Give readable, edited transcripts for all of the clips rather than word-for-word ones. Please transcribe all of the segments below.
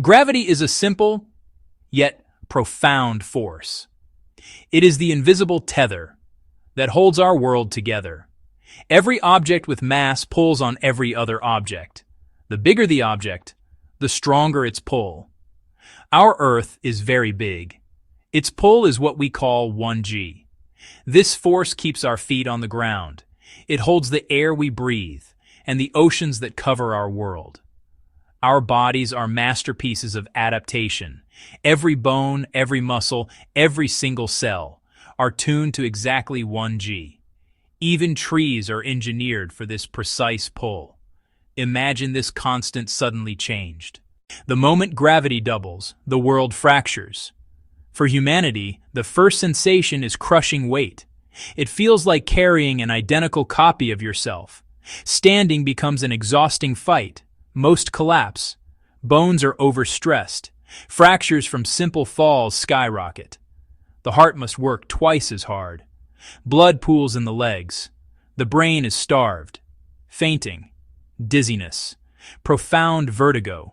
Gravity is a simple, yet profound force. It is the invisible tether that holds our world together. Every object with mass pulls on every other object. The bigger the object, the stronger its pull. Our Earth is very big. Its pull is what we call 1G. This force keeps our feet on the ground. It holds the air we breathe and the oceans that cover our world. Our bodies are masterpieces of adaptation. Every bone, every muscle, every single cell are tuned to exactly 1G. Even trees are engineered for this precise pull. Imagine this constant suddenly changed. The moment gravity doubles, the world fractures. For humanity, the first sensation is crushing weight. It feels like carrying an identical copy of yourself. Standing becomes an exhausting fight. Most collapse. Bones are overstressed. Fractures from simple falls skyrocket. The heart must work twice as hard. Blood pools in the legs. The brain is starved. Fainting. Dizziness. Profound vertigo.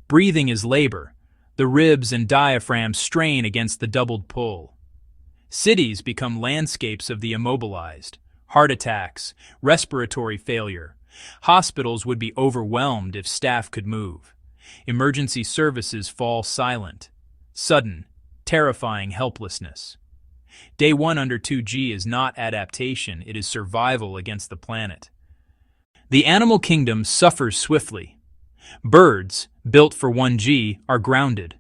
Breathing is labor. The ribs and diaphragm strain against the doubled pull. Cities become landscapes of the immobilized. Heart attacks, respiratory failure. Hospitals would be overwhelmed if staff could move. Emergency services fall silent. Sudden, terrifying helplessness. Day 1 under 2G is not adaptation, it is survival against the planet. The animal kingdom suffers swiftly. Birds, built for 1G, are grounded.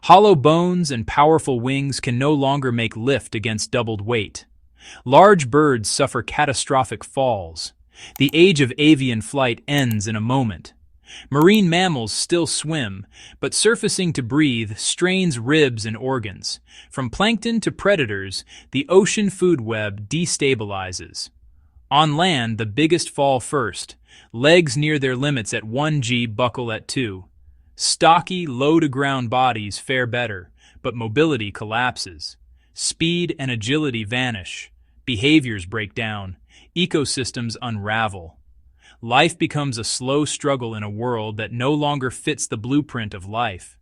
Hollow bones and powerful wings can no longer make lift against doubled weight. Large birds suffer catastrophic falls. The age of avian flight ends in a moment. Marine mammals still swim, but surfacing to breathe strains ribs and organs. From plankton to predators, the ocean food web destabilizes. On land, the biggest fall first. Legs near their limits at 1G buckle at 2. Stocky, low-to-ground bodies fare better, but mobility collapses. Speed and agility vanish. Behaviors break down. Ecosystems unravel. Life becomes a slow struggle in a world that no longer fits the blueprint of life.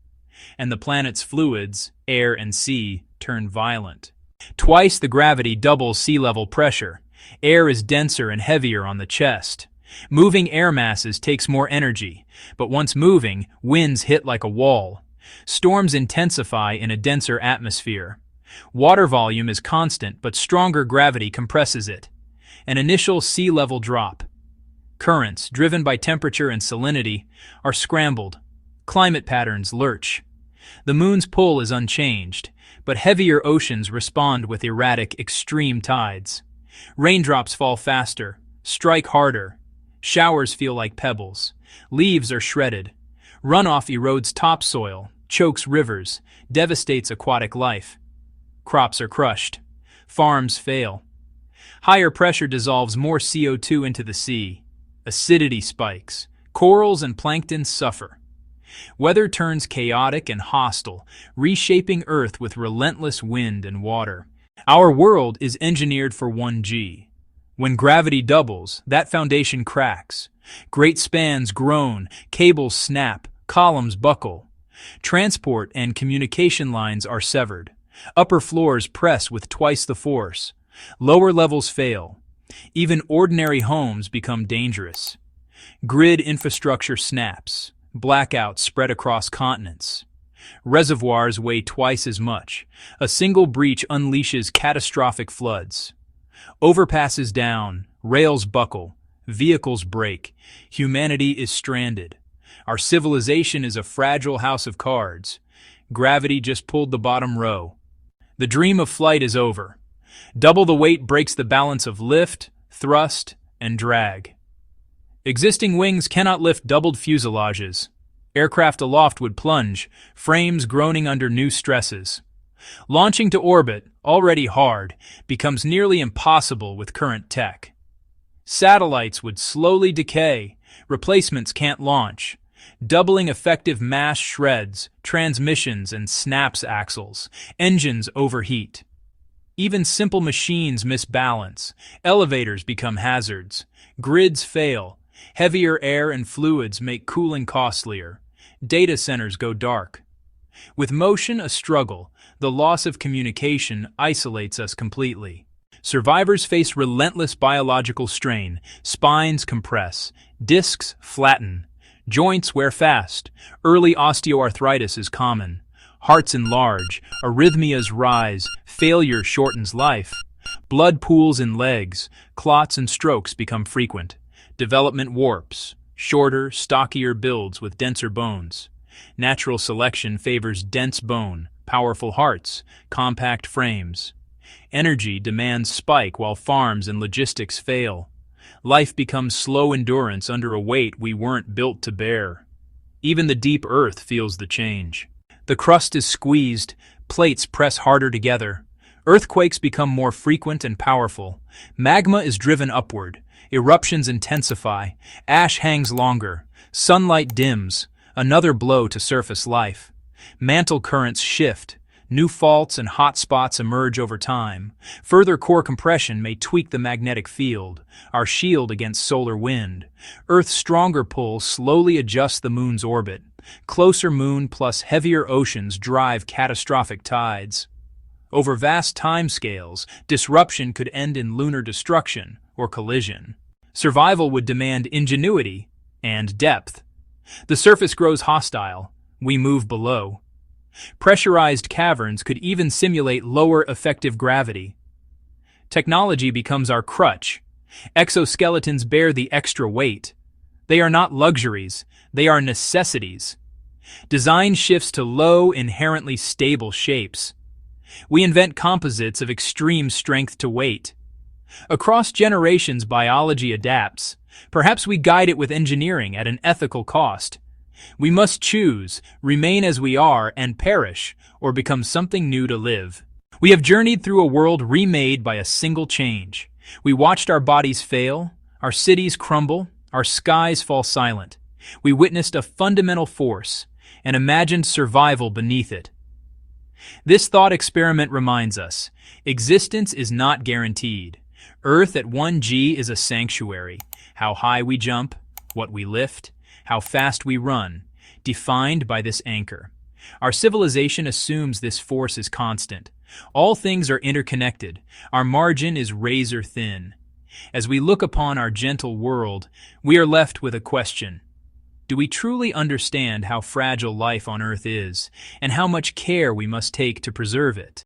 And the planet's fluids, air and sea, turn violent. Twice the gravity doubles sea level pressure. Air is denser and heavier on the chest. Moving air masses takes more energy, but once moving, winds hit like a wall. Storms intensify in a denser atmosphere. Water volume is constant, but stronger gravity compresses it. An initial sea level drop. Currents, driven by temperature and salinity, are scrambled. Climate patterns lurch. The moon's pull is unchanged, but heavier oceans respond with erratic, extreme tides. Raindrops fall faster, strike harder. Showers feel like pebbles. Leaves are shredded. Runoff erodes topsoil, chokes rivers, devastates aquatic life. Crops are crushed. Farms fail. Higher pressure dissolves more CO2 into the sea. Acidity spikes. Corals and plankton suffer. Weather turns chaotic and hostile, reshaping Earth with relentless wind and water. Our world is engineered for 1G. When gravity doubles, that foundation cracks. Great spans groan, cables snap, columns buckle. Transport and communication lines are severed. Upper floors press with twice the force. Lower levels fail. Even ordinary homes become dangerous. Grid infrastructure snaps. Blackouts spread across continents. Reservoirs weigh twice as much. A single breach unleashes catastrophic floods. Overpasses down, rails buckle, vehicles break. Humanity is stranded. Our civilization is a fragile house of cards. Gravity just pulled the bottom row. The dream of flight is over. Double the weight breaks the balance of lift, thrust, and drag. Existing wings cannot lift doubled fuselages. Aircraft aloft would plunge, frames groaning under new stresses. Launching to orbit, already hard, becomes nearly impossible with current tech. Satellites would slowly decay, replacements can't launch. Doubling effective mass shreds, transmissions and snaps axles, engines overheat. Even simple machines misbalance, elevators become hazards, grids fail, heavier air and fluids make cooling costlier. Data centers go dark. With motion a struggle, the loss of communication isolates us completely. Survivors face relentless biological strain, spines compress, discs flatten, joints wear fast, early osteoarthritis is common, hearts enlarge, arrhythmias rise, failure shortens life, blood pools in legs, clots and strokes become frequent, development warps, shorter, stockier builds with denser bones. Natural selection favors dense bone, powerful hearts, compact frames. Energy demands spike while farms and logistics fail. Life becomes slow endurance under a weight we weren't built to bear. Even the deep earth feels the change. The crust is squeezed, plates press harder together. Earthquakes become more frequent and powerful. Magma is driven upward. Eruptions intensify. Ash hangs longer. Sunlight dims. Another blow to surface life. Mantle currents shift. New faults and hot spots emerge over time. Further core compression may tweak the magnetic field, our shield against solar wind. Earth's stronger pull slowly adjusts the moon's orbit. Closer moon plus heavier oceans drive catastrophic tides. Over vast timescales, disruption could end in lunar destruction or collision. Survival would demand ingenuity and depth. The surface grows hostile. We move below. Pressurized caverns could even simulate lower effective gravity. Technology becomes our crutch. Exoskeletons bear the extra weight. They are not luxuries, they are necessities. Design shifts to low, inherently stable shapes. We invent composites of extreme strength to weight. Across generations, biology adapts. Perhaps we guide it with engineering at an ethical cost. We must choose, remain as we are and perish, or become something new to live. We have journeyed through a world remade by a single change. We watched our bodies fail, our cities crumble, our skies fall silent. We witnessed a fundamental force and imagined survival beneath it. This thought experiment reminds us, existence is not guaranteed. Earth at 1G is a sanctuary. How high we jump, what we lift, how fast we run, defined by this anchor. Our civilization assumes this force is constant. All things are interconnected. Our margin is razor thin. As we look upon our gentle world, we are left with a question. Do we truly understand how fragile life on Earth is, and how much care we must take to preserve it?